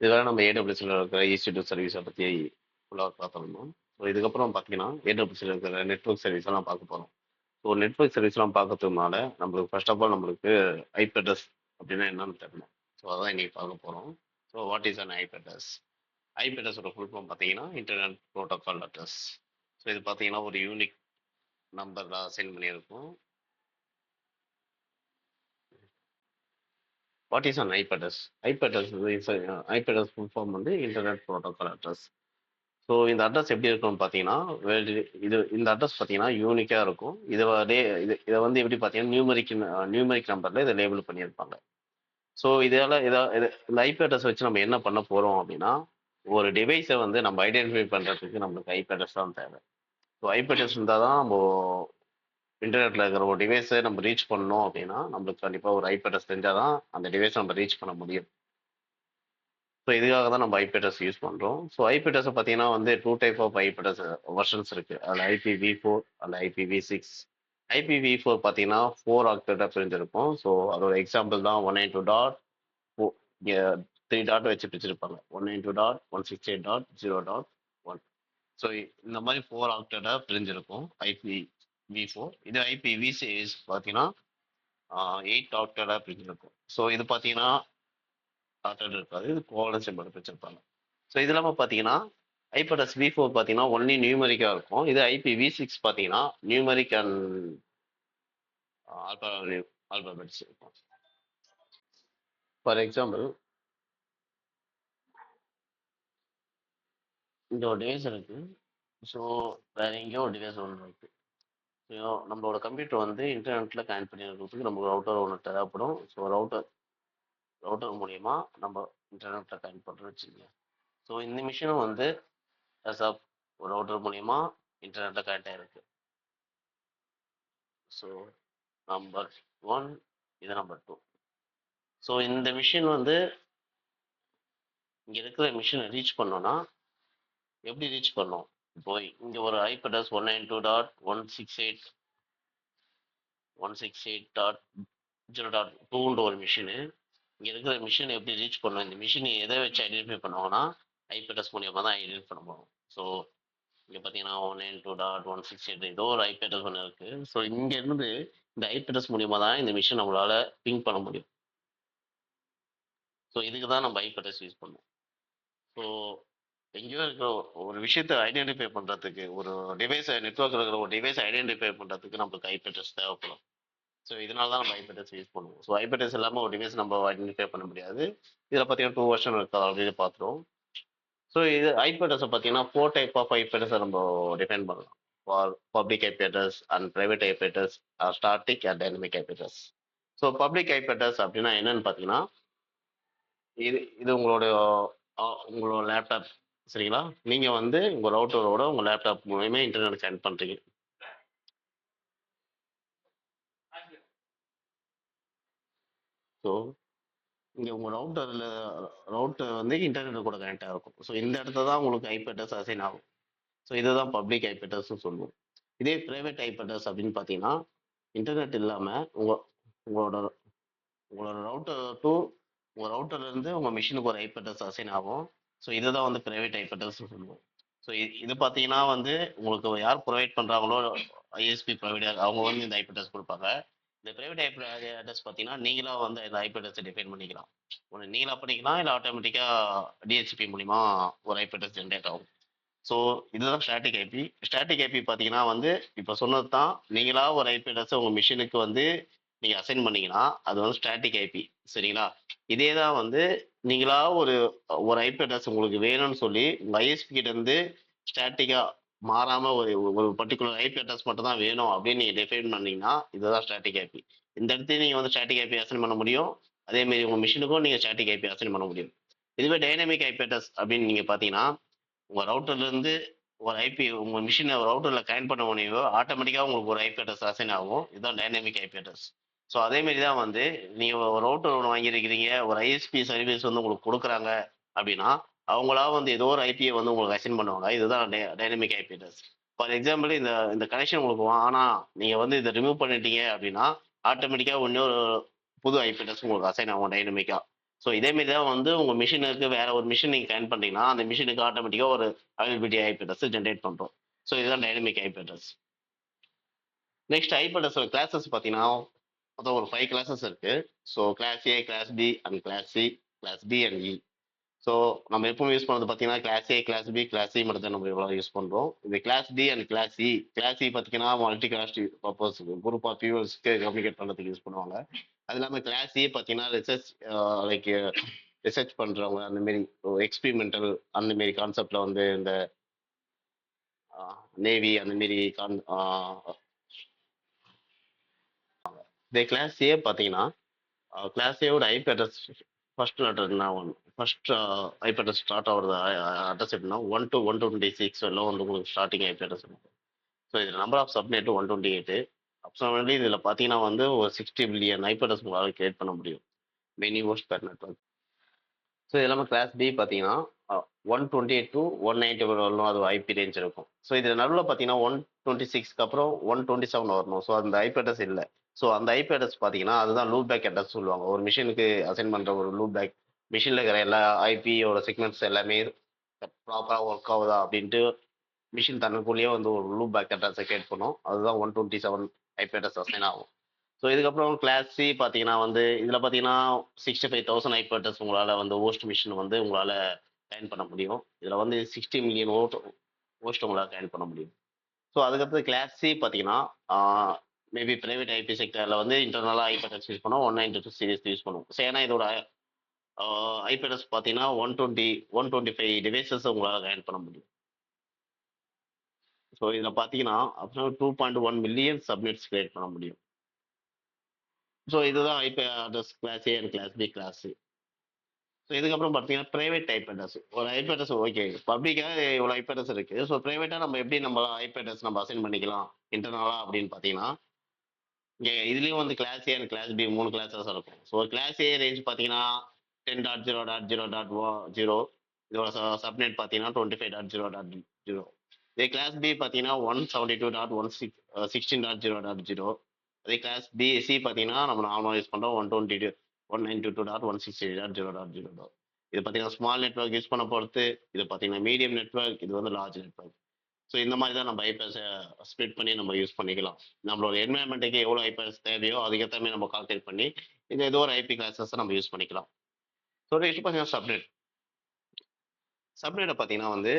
இதுவரை நம்ம ஏடபிள்யூஎஸ்ல இருக்கிற EC2 சர்வீஸை பற்றி ஃபுல்லாக பார்த்துருந்தோம். ஸோ இதுக்கப்புறம் பார்த்தீங்கன்னா ஏடபிள்யூஎஸ்ல இருக்கிற நெட்வொர்க் சர்வீஸ் எல்லாம் பார்க்க போகிறோம். ஸோ நெட்வொர்க் சர்வீஸ்லாம் பார்க்கறதுனால நம்மளுக்கு ஃபர்ஸ்ட் ஆஃப் ஆல் நம்மளுக்கு ஐபி அட்ரஸ் அப்படின்னா என்னன்னு தெரியணும். ஸோ அதான் இன்னைக்கு பார்க்க போகிறோம். So what is an IP address? IP அட்ரஸோட ஃபுல் ஃபார்ம் பார்த்தீங்கன்னா இன்டர்நெட் ப்ரோட்டோகால் அட்ரஸ். ஸோ இது பார்த்தீங்கன்னா ஒரு யூனிக் நம்பர் தான் சென்ட் பண்ணியிருக்கும். What is an IP address? IP address IP address full form வந்து இன்டர்நெட் ப்ரோட்டோகால் அட்ரஸ். ஸோ இந்த address எப்படி இருக்கும்னு பார்த்தீங்கன்னா இந்த அட்ரஸ் பார்த்தீங்கன்னா யூனிக்காக இருக்கும். இதை வந்து எப்படி பார்த்தீங்கன்னா நியூமரிக் நம்பரில் இதை லேபிள் பண்ணியிருப்பாங்க. ஸோ இந்த ஐபி அட்ரஸ் வச்சு நம்ம என்ன பண்ண போகிறோம் அப்படின்னா, ஒரு டிவைஸை வந்து நம்ம ஐடென்டிஃபை பண்ணுறதுக்கு நம்மளுக்கு ஐபி அட்ரஸ் தான் தேவை. ஸோ ஐபி அட்ரஸ் இருந்தால் தான் நம்ம இன்டர்நெட்டில் இருக்கிற ஒரு டிவைஸை நம்ம ரீச் பண்ணணும் அப்படின்னா நம்மளுக்கு கண்டிப்பாக ஒரு ஐபி அட்ரஸ் தெரிஞ்சால் தான் அந்த டிவைஸை நம்ம ரீச் பண்ண முடியும். ஸோ இதுக்காக தான் நம்ம ஐபி அட்ரஸ் யூஸ் பண்ணுறோம். ஸோ ஐபி அட்ரஸை பார்த்தீங்கன்னா வந்து 2 type of IP address versions இருக்குது. அதில் IPv4 அதில் IPv6. IPv4 பார்த்தீங்கன்னா 4 ஆக்டேட்டாக பிரிஞ்சிருக்கும். ஸோ அதோட எக்ஸாம்பிள் தான் 192.3 டாட் வச்சு பிரிச்சிருப்பாங்க. 192.168.0.1. ஸோ இந்த மாதிரி 4 ஆக்டேட்டாக பிரிஞ்சிருக்கும் IPv4. இது IPv6 பார்த்தீங்கன்னா 8 ஆக்டேட்டாக பிரிஞ்சிருக்கும். ஸோ இது பார்த்தீங்கன்னா ஆக்டேட் இருக்காது, இது கோலன் சிம்பிள் பிரிச்சிருப்பாங்க. ஸோ இது இல்லாமல் பார்த்தீங்கன்னா ஐபி அட்ரஸ் V4 பார்த்தீங்கன்னா ஒன்லி நியூமரிக்காக இருக்கும். இது IPv6 பார்த்தீங்கன்னா நியூமரிக் அண்ட் ஆல்பாபெட்ஸ் இருக்கும். ஃபார் எக்ஸாம்பிள் இந்த ஒரு டிவைஸ் இருக்கு. ஸோ வேற எங்கேயோ ஒரு டிவைஸ் ஒன்று இருக்கு. ஸோ நம்மளோட கம்ப்யூட்டர் வந்து இன்டர்நெட்டில் கனெக்ட் பண்ணிக்கிறதுக்கு நமக்கு ரவுட்டர் ஒன்று தேவைப்படும். ஸோ ரவுட்டர் மூலியமா நம்ம இன்டர்நெட்டில் கனெக்ட் பண்ணுறோம்னு வச்சுக்கோங்க. ஸோ இந்த மிஷினும் வந்து ஒரு ரவுட்டர் மூலியமா இன்டர்நெட்டில் கனெக்ட் ஆகிருக்கு. ஸோ நம்பர் 1 இது நம்பர் 2. ஸோ இந்த மிஷின் வந்து இங்கே இருக்கிற மிஷினை ரீச் பண்ணோன்னா எப்படி ரீச் பண்ணோம்? இப்போ இங்கே ஒரு ஐபி அட்ரஸ் 192.168.168.0.2ன்ற ஒரு மிஷினு. இங்கே இருக்கிற மிஷினை எப்படி ரீச் பண்ணோம்? இந்த மிஷினை எதை வச்சு ஐடென்டிஃபை பண்ணுவாங்கன்னா ஐபி அட்ரஸ் மூலியமாக தான் ஐடென்டிஃபை பண்ண போகிறோம். ஸோ இங்கே பார்த்தீங்கன்னா 192.168 ஏதோ ஒரு ஐபி அட்ரஸ் ஒன்று இருக்குது. ஸோ இங்கேருந்து இந்த ஐபி அட்ரஸ் மூலியமாக தான் இந்த மிஷின் நம்மளால் பிங் பண்ண முடியும். ஸோ இதுக்கு தான் நம்ம ஐபி அட்ரஸ் யூஸ் பண்ணுவோம். ஸோ எங்கேயோ இருக்கிற ஒரு விஷயத்தை ஐடென்டிஃபை பண்ணுறதுக்கு, ஒரு டிவைஸை நெட்ஒர்க்கில் இருக்கிற ஒரு டிவைஸை ஐடென்டிஃபை பண்ணுறதுக்கு நம்மளுக்கு ஐபி அட்ரஸ் தேவைப்படும். ஸோ இதனால தான் நம்ம ஐபி அட்ரஸ் யூஸ் பண்ணுவோம். ஸோ ஐபி அட்ரஸ் இல்லாமல் ஒரு டிவைஸ் நம்ம ஐடென்டிஃபை பண்ண முடியாது. இதில் பார்த்தீங்கன்னா 2 வெர்ஷன் இருக்குது, ஆல்ரெடி பார்த்துருவோம். ஸோ இது ஐபி அட்ரஸை பார்த்தீங்கன்னா 4 டைப் ஆஃப் ஐபி அட்ரஸை நம்ம டிஃபைன் பண்ணலாம். For public IP address and private IP address, static and dynamic IP address. So public IP address அப்படின்னா என்னன்னு பார்த்தீங்கன்னா, இது உங்களோட லேப்டாப் சரிங்களா? நீங்க வந்து உங்க ரவுட்டரோட உங்க லேப்டாப் மூலமா இன்டர்நெட் கனெக்ட் பண்றீங்க. ஸோ இங்க உங்க ரவுட்டர் வந்து இன்டர்நெட் கூட கனெக்ட் ஆகும். ஸோ இந்த இடத்துல தான் உங்களுக்கு ஐபி அட்ரஸ் அசைன் ஆகும். ஸோ இதுதான் பப்ளிக் ஐபி அட்ரஸ் சொல்லுவோம். இதே பிரைவேட் ஐபி அட்ரஸ் அப்படின்னு பார்த்தீங்கன்னா, இன்டர்நெட் இல்லாம உங்களோட உங்களோட ரவுட்டர்ல இருந்து உங்க மிஷினுக்கு ஒரு ஐபி அட்ரஸ் அசைன் ஆகும். ஸோ இதுதான் வந்து பிரைவேட் ஐபி அட்ரஸ் சொல்லுவோம். ஸோ இது பார்த்தீங்கன்னா வந்து உங்களுக்கு யார் ப்ரொவைட் பண்ணுறாங்களோ ஐஎஸ்பி ப்ரொவைடர் அவங்க வந்து இந்த ஐபி அட்ரஸ் கொடுப்பாங்க. இந்த பிரைவேட் ஐபி அட்ரஸ் பார்த்தீங்கன்னா நீங்களா வந்து இந்த ஐபி அட்ரஸை டிஃபைன் பண்ணிக்கலாம். ஒன்று நீங்களா பண்ணிக்கலாம், இல்லை ஆட்டோமேட்டிக்காக டிஹெச்பி மூலிமா ஒரு ஐபி அட்ரஸ் ஜென்ரேட் ஆகும். ஸோ இதுதான் ஸ்டாட்டிக் ஐபி. ஸ்டாட்டிக் ஐபி பார்த்தீங்கன்னா வந்து இப்போ சொன்னது தான், நீங்களா ஒரு ஐபி அட்ரஸ் உங்கள் மிஷினுக்கு வந்து நீங்கள் அசைன் பண்ணீங்கன்னா அது வந்து ஸ்டாட்டிக் ஐபி சரிங்களா? இதே தான் வந்து நீங்களா ஒரு ஐபி அட்ரஸ் உங்களுக்கு வேணும்னு சொல்லி உங்கள் ஐஎஸ்பி கிட்ட இருந்து ஸ்டாட்டிக்காக மாறாமல் ஒரு பர்டிகுலர் ஐபி அட்ரஸ் மட்டும் தான் வேணும் அப்படின்னு நீங்கள் டிஃபைன் பண்ணீங்கன்னா இதுதான் ஸ்டாட்டிக் ஐபி. இந்த இடத்துல நீங்கள் வந்து ஸ்டாட்டிக் ஐபி அசைன் பண்ண முடியும். அதேமாரி உங்கள் மிஷினுக்கும் நீங்கள் ஸ்டாட்டிக் ஐபி அசைன் பண்ண முடியும். இதுவே டைனமிக் ஐபி அட்ரஸ் அப்படின்னு நீங்கள் பார்த்தீங்கன்னா, உங்கள் ரவுட்டர்லேருந்து ஒரு ஐபி உங்கள் மிஷினை ரவுட்டரில் கனெக்ட் பண்ண முடியும், ஆட்டோமேட்டிக்காக உங்களுக்கு ஒரு ஐபி அட்ரஸ் அசைன் ஆகும். இதுதான் டைனமிக் ஐபி அட்ரஸ். ஸோ அதேமாரி தான் வந்து நீங்கள் ஒரு ரவுட்டர் ஒன்று வாங்கியிருக்கிறீங்க, ஒரு ஐஎஸ்பி சர்வீஸ் வந்து உங்களுக்கு கொடுக்குறாங்க அப்படின்னா அவங்களா வந்து ஏதோ ஒரு ஐபியை வந்து உங்களுக்கு அசைன் பண்ணுவாங்க. இதுதான் dynamic IP address. For example இந்த கனெக்ஷன் உங்களுக்கு ஆனால் நீங்கள் வந்து இதை ரிமூவ் பண்ணிட்டீங்க அப்படின்னா ஆட்டோமேட்டிக்காக இன்னொரு புது ஐபி அட்ரஸ் உங்களுக்கு அசைன் ஆகும் டைனமிக்காக. ஸோ இதே மாரி தான் வந்து உங்க மிஷினுக்கு வேற ஒரு மிஷின் நீங்க கனெக்ட் பண்றீங்கன்னா, அந்த மிஷினுக்கு ஆட்டோமேட்டிக்கா ஒரு அவைலபிலிட்டி ஐபி அட்ரஸ் ஜெனரேட் பண்றோம். ஸோ இதுதான் dynamic IP address. Next IP அட்ரஸோட கிளாஸஸ் பார்த்தீங்கன்னா, மொத்தம் ஒரு 5 கிளாஸஸ் இருக்கு. So class A, class B and class C, class D and E. So நம்ம எப்பவும் யூஸ் பண்ணது பார்த்தீங்கன்னா, class A, class B, class C மட்டும் தான் நம்ம இவ்வளோ யூஸ் பண்றோம். இந்த class D and class E, class E பார்த்தீங்கன்னா multi class purpose group of வியூவர்ஸ்க்கு கம்யூனிகேட் பண்றதுக்கு யூஸ் பண்ணுவாங்க. அது இல்லாமல் கிளாஸ் சி பார்த்தீங்கன்னா ரிசர்ச் லைக் ரிசர்ச் பண்றவங்க அந்த மாரி எக்ஸ்பெரிமெண்டல் அந்த மாரி கான்செப்ட்ல வந்து இந்த நேவி அந்த மாரி இந்த கிளாஸ் ஏ பார்த்தீங்கன்னா கிளாஸ் ஏவோட ஐபி அட்ரஸ் ஃபர்ஸ்ட் லெட்டர் என்ன ஒன்று ஃபர்ஸ்ட் ஐபி அட்ரஸ் ஸ்டார்ட் ஆகுறது அட்ரஸ் எப்படின்னா 1 to 126 எல்லாம் வந்து உங்களுக்கு ஸ்டார்டிங் ஐபி அட்ரஸ் இருக்கும். ஸோ இதில் நம்பர் ஆஃப் சப்நெட் 128. அப்சானலி இதில் பார்த்தீங்கன்னா வந்து ஒரு 60 பில்லியன் ஐபி அட்ரஸ் உங்களால் கிரியேட் பண்ண முடியும் many host per network. So இது இல்லாமல் கிளாஸ் பி பார்த்தீங்கன்னா 128 to 190 வரணும் அது ஐபி ரேஞ்ச் இருக்கும். ஸோ இதில் நடுவில் பார்த்தீங்கன்னா 126க்கு அப்புறம் 127 வரணும். ஸோ அந்த ஐபி அட்ரஸ் இல்லை. ஸோ அந்த ஐபி அட்ரஸ் பார்த்தீங்கன்னா அதுதான் லூப் பேக் அட்ரஸ் சொல்லுவாங்க. ஒரு மிஷினுக்கு அசைன் பண்ணுற ஒரு லூப் பேக் மிஷினில் இருக்கிற எல்லா ஐபியோட செக்மெண்ட்ஸ் எல்லாமே ப்ராப்பராக ஒர்க் ஆகுதா அப்படின்ட்டு மிஷின் தனக்குள்ளேயே வந்து ஒரு லூப் பேக் அட்ரஸை கிரியேட் பண்ணும். அதுதான் 127 ஐபி அட்ரஸ் அசைன் ஆகும். ஸோ இதுக்கப்புறம் கிளாஸ் சி பார்த்தீங்கன்னா வந்து இதில் பார்த்தீங்கன்னா 65,000 ஐபி அட்ரஸ் உங்களால் வந்து ஹோஸ்ட் மிஷின் வந்து உங்களால் டைன் பண்ண முடியும். இதில் வந்து 60 மில்லியன் ஹோஸ்ட் உங்களால் டைன் பண்ண முடியும். ஸோ அதுக்கப்புறம் கிளாஸ் சி பார்த்தீங்கன்னா மேபி பிரைவேட் ஐபி செக்டரில் வந்து இன்டர்னலாக ஐபி அட்ரஸ் யூஸ் பண்ணோம் 192 சீரிஸ் யூஸ் பண்ணுவோம். ஸோ ஏன்னா இதோட ஐபி அட்ரஸ் பார்த்தீங்கன்னா 125 டிவைசஸ் உங்களால் கைட் பண்ண முடியும். ஸோ இதில் பார்த்தீங்கன்னா அப்புறம் 2.1 மில்லியன் சப்நெட்ஸ் கிரியேட் பண்ண முடியும். ஸோ இதுதான் IP address class A and class B class C. So இதுக்கப்புறம் பார்த்தீங்கன்னா பிரைவேட் ஐபி அட்ரஸ் ஒரு ஐபி அட்ரஸ் ஓகே பப்ளிக்காக இவ்வளோ ஐபி அட்ரஸ் இருக்குது. ஸோ ப்ரைவேட்டாக நம்ம எப்படி நம்ம ஐபி அட்ரஸ் நம்ம அசைன் பண்ணிக்கலாம் இன்டர்னலாக அப்படின்னு பார்த்தீங்கன்னா இங்கே இதுலேயும் வந்து class A and class B 3 classes இருக்கும். ஸோ கிளாஸ் ஏ ரேஞ்ச் பார்த்தீங்கன்னா 10.0.0.0 இதோட சப்நெட் பார்த்தீங்கன்னா 25.0.0. இதே கிளாஸ் பி பார்த்தீங்கன்னா 172.16.0.0. அதே கிளாஸ் பி சி பார்த்தீங்கன்னா நம்ம நார்மலாக யூஸ் பண்ணுறோம் 192.168.0.0. இது பார்த்தீங்கன்னா ஸ்மால் நெட்ஒர்க் யூஸ் பண்ண பொறுத்து இது பார்த்தீங்கன்னா மீடியம் நெட்ஒர்க் இது வந்து லார்ஜ் நெட்ஒர்க். ஸோ இந்த மாதிரி தான் நம்ம ஐபிஎஸ் ஸ்ப்ளிட் பண்ணி நம்ம யூஸ் பண்ணிக்கலாம். நம்மளோட என்வரன்மெண்ட்டுக்கு எவ்வளோ ஐபிஎஸ் தேவையோ அதுக்கேற்ற மாதிரி நம்ம கால்குலேட் பண்ணி இந்த ஏதோ ஒரு ஐபி கிளாஸஸ் நம்ம யூஸ் பண்ணிக்கலாம். ஸோ நெக்ஸ்ட் பார்த்தீங்கன்னா சப்நெட். சப்நெட்டை பார்த்தீங்கன்னா வந்து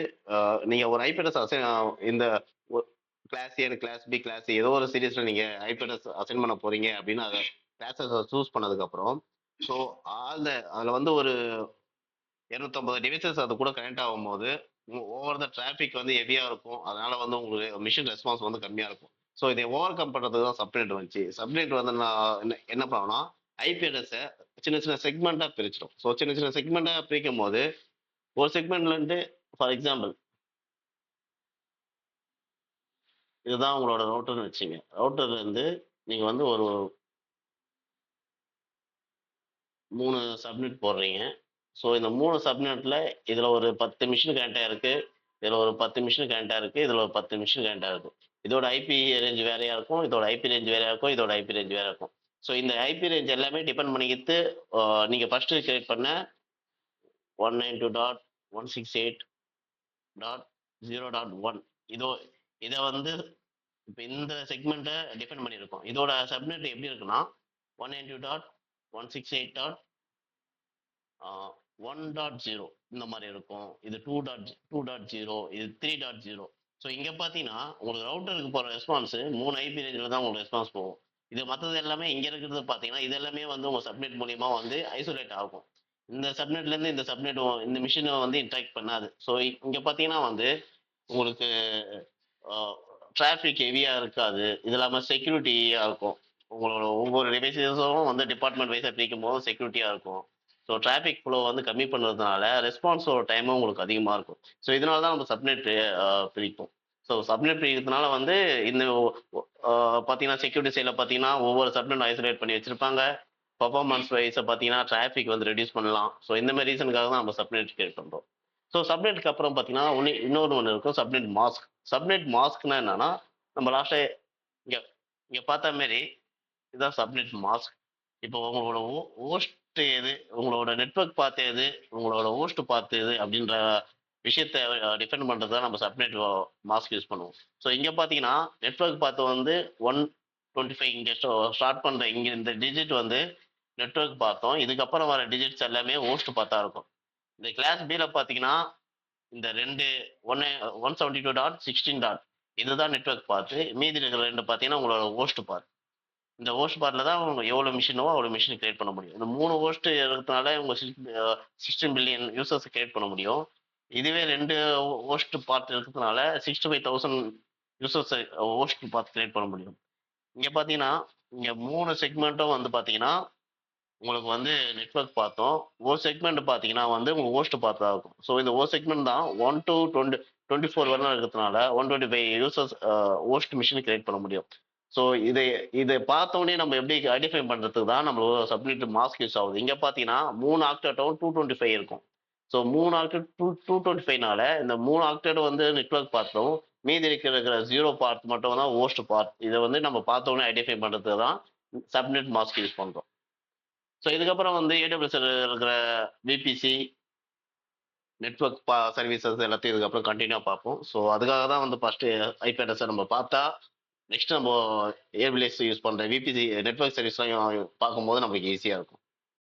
நீங்கள் ஒரு ஐபிஎஸ் இந்த class A class B class ஏதோ ஒரு சீரீஸில் நீங்கள் ஐபிஎஸ் அசைன் பண்ண போறீங்க அப்படின்னு அதை கிளாஸஸ் சூஸ் பண்ணதுக்கப்புறம் ஸோ அதில் வந்து ஒரு 250 டிவைசஸ் அது கூட கனெக்ட் ஆகும்போது ஓவர் த டிராஃபிக் வந்து ஹெவியாக இருக்கும். அதனால வந்து உங்களுக்கு மிஷின் ரெஸ்பான்ஸ் வந்து கம்மியாக இருக்கும். ஸோ இதை ஓவர் கம் பண்ணுறதுக்கு தான் சப்நெட் வந்துச்சு. சப்நெட் வந்து நான் என்ன பண்ணோம்னா ஐபி அட்ரஸை சின்ன சின்ன செக்மெண்ட்டாக பிரிச்சிடும். ஸோ சின்ன சின்ன செக்மெண்ட்டாக பிரிக்கும் போது ஒரு செக்மெண்ட்லேருந்து ஃபார் எக்ஸாம்பிள் இதுதான் உங்களோட ரவுட்டர்னு வச்சுங்க. ரவுட்டர்லேருந்து நீங்கள் வந்து ஒரு 3 சப்நெட் போடுறீங்க. ஸோ இந்த 3 சப்நெட்டில் இதில் ஒரு 10 மிஷின் கனெக்டாக இருக்குது, இதில் ஒரு 10 மிஷின் கனெக்டாக இருக்குது, இதில் ஒரு 10 மிஷின் கனெக்டாக இருக்கும். இதோட ஐபி ரேஞ்ச் வேறையாக இருக்கும், இதோட ஐபி ரேஞ்ச் வேறையாக இருக்கும், இதோட ஐபி ரேஞ்ச் வேற இருக்கும். ஸோ இந்த ஐபி ரேஞ்ச் எல்லாமே டிபெண்ட் பண்ணிக்கிட்டு நீங்கள் ஃபர்ஸ்ட் கிரியேட் பண்ண 192.168.0.1 இதை வந்து இப்போ இந்த செக்மெண்ட்டை டிஃபைன் பண்ணியிருக்கோம். இதோட சப்நெட் எப்படி இருக்குன்னா 192.168.1.0 இந்த மாதிரி இருக்கும். இது 2.0, இது 3.0. ஸோ இங்கே பார்த்தீங்கன்னா உங்களுக்கு ரவுட்டருக்கு போகிற ரெஸ்பான்ஸ் 3 ஐபி ரேஞ்சில் தான் உங்களுக்கு ரெஸ்பான்ஸ் போகும். இது மற்றது எல்லாமே இங்கே இருக்கிறது பார்த்தீங்கன்னா இது எல்லாமே வந்து உங்கள் சப்நெட் மூலியமா வந்து ஐசோலேட் ஆகும். இந்த சப்நெட்லேருந்து இந்த சப்நெட் இந்த மிஷினை வந்து இன்ட்ராக்ட் பண்ணாது. ஸோ இங்கே பார்த்தீங்கன்னா வந்து உங்களுக்கு டிராஃபிக் ஹெவியாக இருக்காது. இது இல்லாமல் செக்யூரிட்டியாக இருக்கும். உங்களோட ஒவ்வொரு டிவைசஸும் வந்து டிபார்ட்மெண்ட் வைஸாக பிரிக்கும் போது செக்யூரிட்டியாக இருக்கும். ஸோ டிராஃபிக் ஃப்ளோ வந்து கம்மி பண்ணுறதுனால ரெஸ்பான்ஸோட டைமும் உங்களுக்கு அதிகமாக இருக்கும். ஸோ இதனால தான் நம்ம சப்நெட் பிரிப்போம். ஸோ சப்நெட் பிரிக்கிறதுனால வந்து இந்த பார்த்தீங்கன்னா செக்யூரிட்டி சைடில் பார்த்தீங்கன்னா ஒவ்வொரு சப்நெட் ஐசோலேட் பண்ணி வச்சிருப்பாங்க. பர்ஃபார்மன்ஸ் வைஸை பார்த்தீங்கன்னா டிராஃபிக் வந்து ரெடியூஸ் பண்ணலாம். ஸோ இந்த மாதிரி ரீசனுக்காக தான் நம்ம சப்நெட் கிரியேட் பண்ணுறோம். ஸோ சப்நெட்டுக்கு அப்புறம் பார்த்தீங்கன்னா இன்னொன்று இருக்கும் சப்நெட் மாஸ்க். சப்நெட் மாஸ்க்னா என்னன்னா நம்ம லாஸ்ட்டே இங்கே இங்கே பார்த்த மாரி இதுதான் சப்நெட் மாஸ்க். இப்போ உங்களோட ஹோஸ்ட் எது, உங்களோட நெட்வொர்க் பாத் எது, உங்களோட ஹோஸ்ட் பாத் எது அப்படின்ற விஷயத்த டிஃபைன் பண்றது தான் நம்ம சப்நெட் மாஸ்க் யூஸ் பண்ணுவோம். ஸோ இங்க பாத்தீங்கன்னா நெட்வொர்க் பாத் வந்து 125 இங்க ஸ்டார்ட் பண்ற இங்க இந்த டிஜிட் வந்து நெட்வொர்க் பார்த்தோம். இதுக்கப்புறம் வர டிஜிட்ஸ் எல்லாமே ஹோஸ்ட் பார்த்தா இருக்கும். இந்த கிளாஸ் பில பாத்தீங்கன்னா இந்த ரெண்டு ஒன்னு 172.16 டாட் இதுதான் நெட்வொர்க் பார்த்து, மீதி இருக்கிற ரெண்டு பாத்தீங்கன்னா உங்களோட ஹோஸ்ட் பார்ட். இந்த ஹோஸ்ட் பார்ட்ல தான் அவங்க எவ்வளவு மிஷினோ அவ்வளவு மிஷின் கிரியேட் பண்ண முடியும். இந்த 3 ஹோஸ்ட் இருக்கிறதுனால உங்க 16 பில்லியன் யூசர்ஸ் கிரியேட் பண்ண முடியும். இதுவே 2 ஹோஸ்ட் பார்ட் இருக்கிறதுனால 65,000 யூசர்ஸ் ஹோஸ்ட் பார்ட் கிரியேட் பண்ண முடியும். இங்க பாத்தீங்கன்னா இங்க 3 செக்மெண்ட்டும் வந்து பாத்தீங்கன்னா உங்களுக்கு வந்து நெட்வொர்க் பார்த்தோம். ஒரு செக்மெண்ட் பார்த்தீங்கன்னா வந்து உங்க ஹோஸ்ட் பார்த்தா இருக்கும். ஸோ இந்த ஒரு செக்மெண்ட் தான் 1 to 24 வரலாம் இருக்கிறதுனால 125 யூசர்ஸ் ஹோஸ்ட் மிஷின் கிரியேட் பண்ண முடியும். ஸோ இதை பார்த்தோன்னே நம்ம எப்படி ஐடென்டிஃபை பண்றதுக்கு தான் நம்மளோட சப்நெட் மாஸ்க் யூஸ் ஆகுது. இங்க பார்த்தீங்கன்னா 3 ஆக்டேட்டும் 225 இருக்கும். ஸோ 3 ஆக்டேட் 225னால இந்த 3 ஆக்டேட் வந்து நெட்வொர்க் பார்த்தோம். மீதி இருக்கிற 0 பார்ட் மட்டும் தான் ஹோஸ்ட் பார்ட். இதை வந்து நம்ம பார்த்தோன்னே ஐடென்டிஃபை பண்றதுக்கு தான் சப்நெட் மாஸ்க் யூஸ் பண்றோம். ஸோ இதுக்கப்புறம் வந்து ஏடபிள்யூஎஸ்ல இருக்கிற விபிசி நெட்வொர்க் சர்வீசஸ் எல்லாத்தையும் இதுக்கப்புறம் கண்டினியூ பார்ப்போம். ஸோ அதுக்காக தான் வந்து ஃபர்ஸ்ட் ஐபி அட்ரஸை நம்ம பார்த்தா நெக்ஸ்ட் நம்ம ஏடபிள்யூஎஸ் யூஸ் பண்ற விபிசி நெட்வொர்க் சர்வீஸ்லாம் பார்க்கும்போது நமக்கு ஈஸியா இருக்கும்.